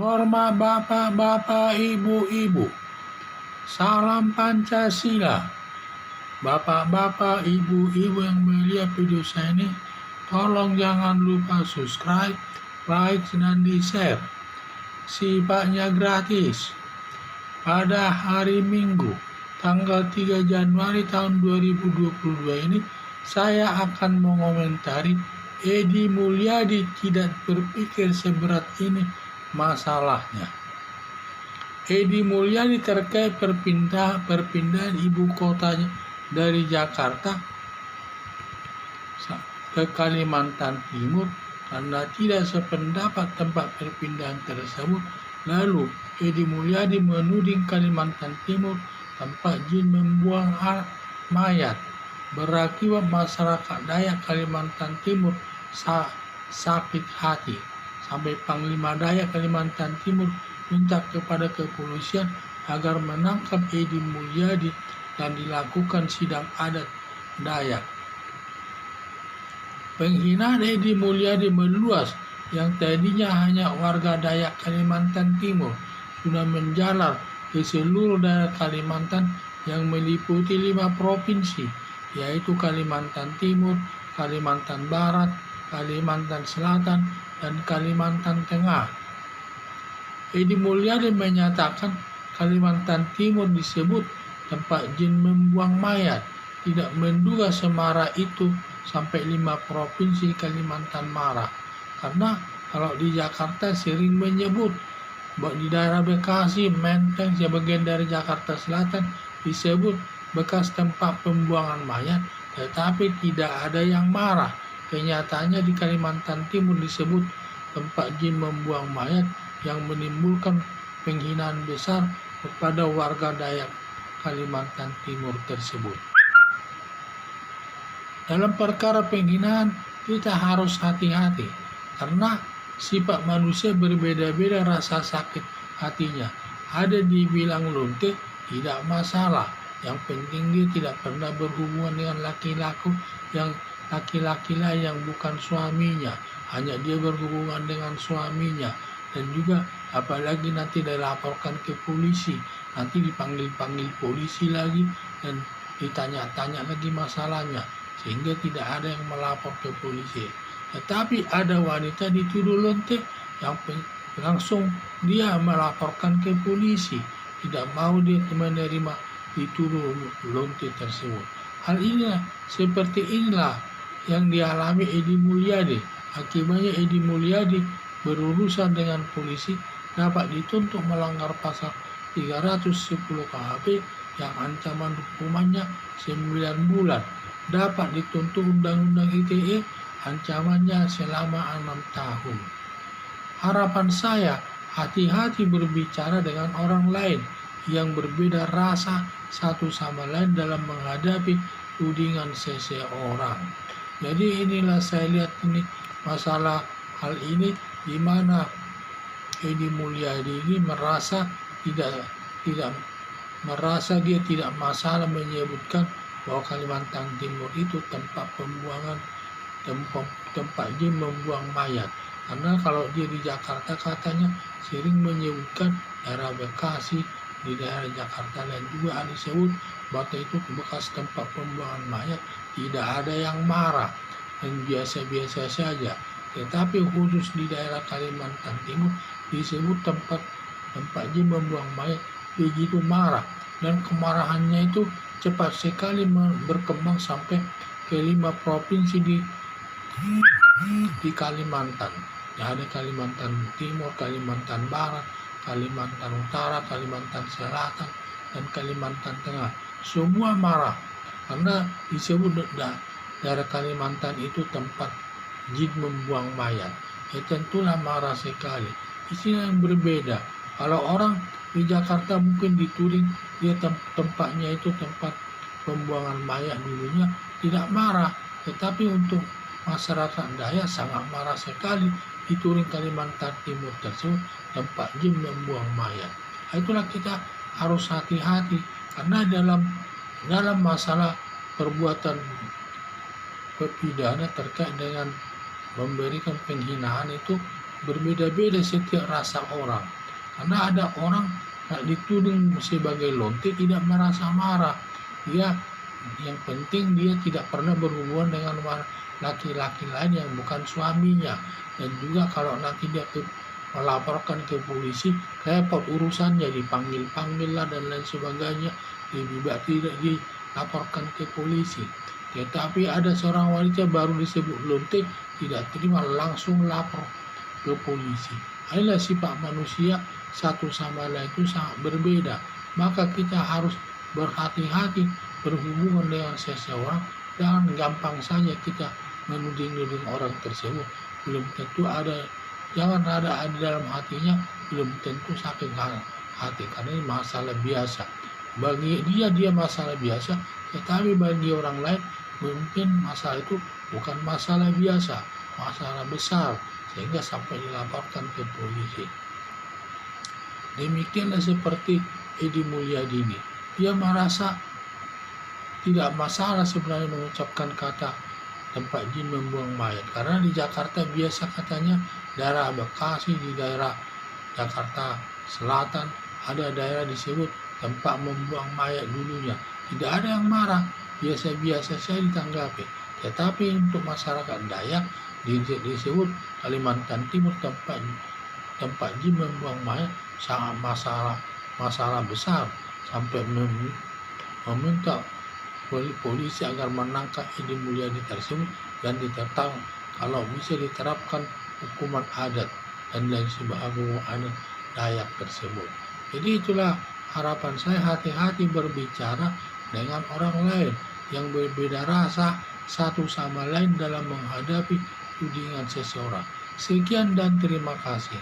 Hormat bapak-bapak, ibu-ibu. Salam Pancasila. Bapak-bapak, ibu-ibu yang melihat video saya ini, tolong jangan lupa subscribe, like, dan di-share. Sifatnya gratis. Pada hari Minggu, tanggal 3 Januari tahun 2022 ini, saya akan mengomentari Edi Mulyadi tidak berpikir seberat ini masalahnya. Edi Mulyadi terkait perpindahan ibu kotanya dari Jakarta ke Kalimantan Timur karena tidak sependapat tempat perpindahan tersebut. Lalu Edi Mulyadi menuding Kalimantan Timur tempat jin membuang mayat, berakibat masyarakat Dayak Kalimantan Timur sakit hati. Sampai Panglima Dayak Kalimantan Timur minta kepada kepolisian agar menangkap Edi Mulyadi dan dilakukan sidang adat Dayak. Penghinaan Edi Mulyadi meluas, yang tadinya hanya warga Dayak Kalimantan Timur sudah menjalar ke seluruh daerah Kalimantan yang meliputi 5 provinsi, yaitu Kalimantan Timur, Kalimantan Barat, Kalimantan Selatan, dan Kalimantan Tengah. Edi Mulyadi menyatakan Kalimantan Timur disebut tempat jin membuang mayat, tidak menduga semarah itu sampai 5 provinsi Kalimantan marah. Karena kalau di Jakarta sering menyebut, di daerah Bekasi, Menteng, sebagian dari Jakarta Selatan disebut bekas tempat pembuangan mayat, tetapi tidak ada yang marah. Kenyataannya di Kalimantan Timur disebut tempat jin membuang mayat yang menimbulkan penghinaan besar kepada warga Dayak Kalimantan Timur tersebut. Dalam perkara penghinaan kita harus hati-hati karena sifat manusia berbeda-beda rasa sakit hatinya. Ada dibilang lonte tidak masalah, yang penting dia tidak pernah berhubungan dengan laki-laki lain yang bukan suaminya, hanya dia berhubungan dengan suaminya. Dan juga apalagi nanti dilaporkan ke polisi, nanti dipanggil polisi lagi dan ditanya-tanya lagi masalahnya, sehingga tidak ada yang melapor ke polisi. Tetapi ada wanita dituduh lonte yang langsung dia melaporkan ke polisi, tidak mau dia menerima dituduh lonte tersebut. Hal inilah, seperti inilah yang dialami Edi Mulyadi. Akibatnya Edi Mulyadi berurusan dengan polisi dapat dituntut melanggar pasal 310 KHP yang ancaman hukumannya 9 bulan. Dapat dituntut Undang-Undang ITE ancamannya selama 6 tahun. Harapan saya, hati-hati berbicara dengan orang lain yang berbeda rasa satu sama lain dalam menghadapi tudingan seseorang. Jadi inilah saya lihat ini masalah hal ini, di mana Edi Mulyadi ini merasa dia tidak masalah menyebutkan bahwa Kalimantan Timur itu tempat pembuangan tempat jin membuang mayat. Karena kalau dia di Jakarta katanya sering menyebutkan daerah Bekasi, di daerah Jakarta dan juga disebut bahwa itu bekas tempat pembuangan mayat, tidak ada yang marah dan biasa-biasa saja. Tetapi khusus di daerah Kalimantan Timur disebut tempat jin membuang mayat, begitu marah, dan kemarahannya itu cepat sekali berkembang sampai ke 5 provinsi di Kalimantan. Ada Kalimantan Timur, Kalimantan Barat, Kalimantan Utara, Kalimantan Selatan, dan Kalimantan Tengah. Semua marah karena disebut daerah Kalimantan itu tempat jin membuang mayat. Tentulah marah sekali. Isinya yang berbeda. Kalau orang di Jakarta mungkin dituding dia tempatnya itu tempat pembuangan mayat dulunya, tidak marah. Tetapi untuk masyarakat Dayak sangat marah sekali dituding Kalimantan Timur tersebut tempat jin membuang mayat. Itulah kita harus hati-hati karena dalam masalah perbuatan pidana terkait dengan memberikan penghinaan itu berbeda-beda setiap rasa orang. Karena ada orang dituding sebagai lonte tidak merasa marah. Dia yang penting dia tidak pernah berhubungan dengan laki-laki lain yang bukan suaminya. Dan juga kalau nanti dia melaporkan ke polisi, repot urusannya, dipanggil-panggil lah dan lain sebagainya, tidak dilaporkan ke polisi. Tetapi ada seorang wanita baru disebut lonte, tidak terima, langsung lapor ke polisi. Inilah sifat manusia, satu sama lain itu sangat berbeda. Maka kita harus berhati-hati berhubungan dengan seseorang. Jangan gampang saja kita menuding-nuding orang tersebut. Belum tentu ada, jangan ada dalam hatinya, belum tentu sakit hati, karena ini masalah biasa. Bagi dia masalah biasa, tetapi bagi orang lain mungkin masalah itu bukan masalah biasa, masalah besar, sehingga sampai dilaporkan ke polisi. Demikianlah seperti Edi Mulyadi. Dia merasa tidak masalah sebenarnya mengucapkan kata tempat jin membuang mayat, karena di Jakarta biasa katanya daerah Bekasi, di daerah Jakarta Selatan ada daerah disebut tempat membuang mayat dulunya. Tidak ada yang marah, biasa-biasa saja ditanggapi. Tetapi untuk masyarakat Dayak disebut Kalimantan Timur tempat jin membuang mayat sangat masalah besar, sampai meminta polisi agar menangkap Edi Mulyadi tersebut dan ditetapkan kalau bisa diterapkan hukuman adat dan lain sebagainya adat Dayak tersebut. Jadi itulah harapan saya, hati-hati berbicara dengan orang lain yang berbeda rasa satu sama lain dalam menghadapi tudingan seseorang. Sekian dan terima kasih.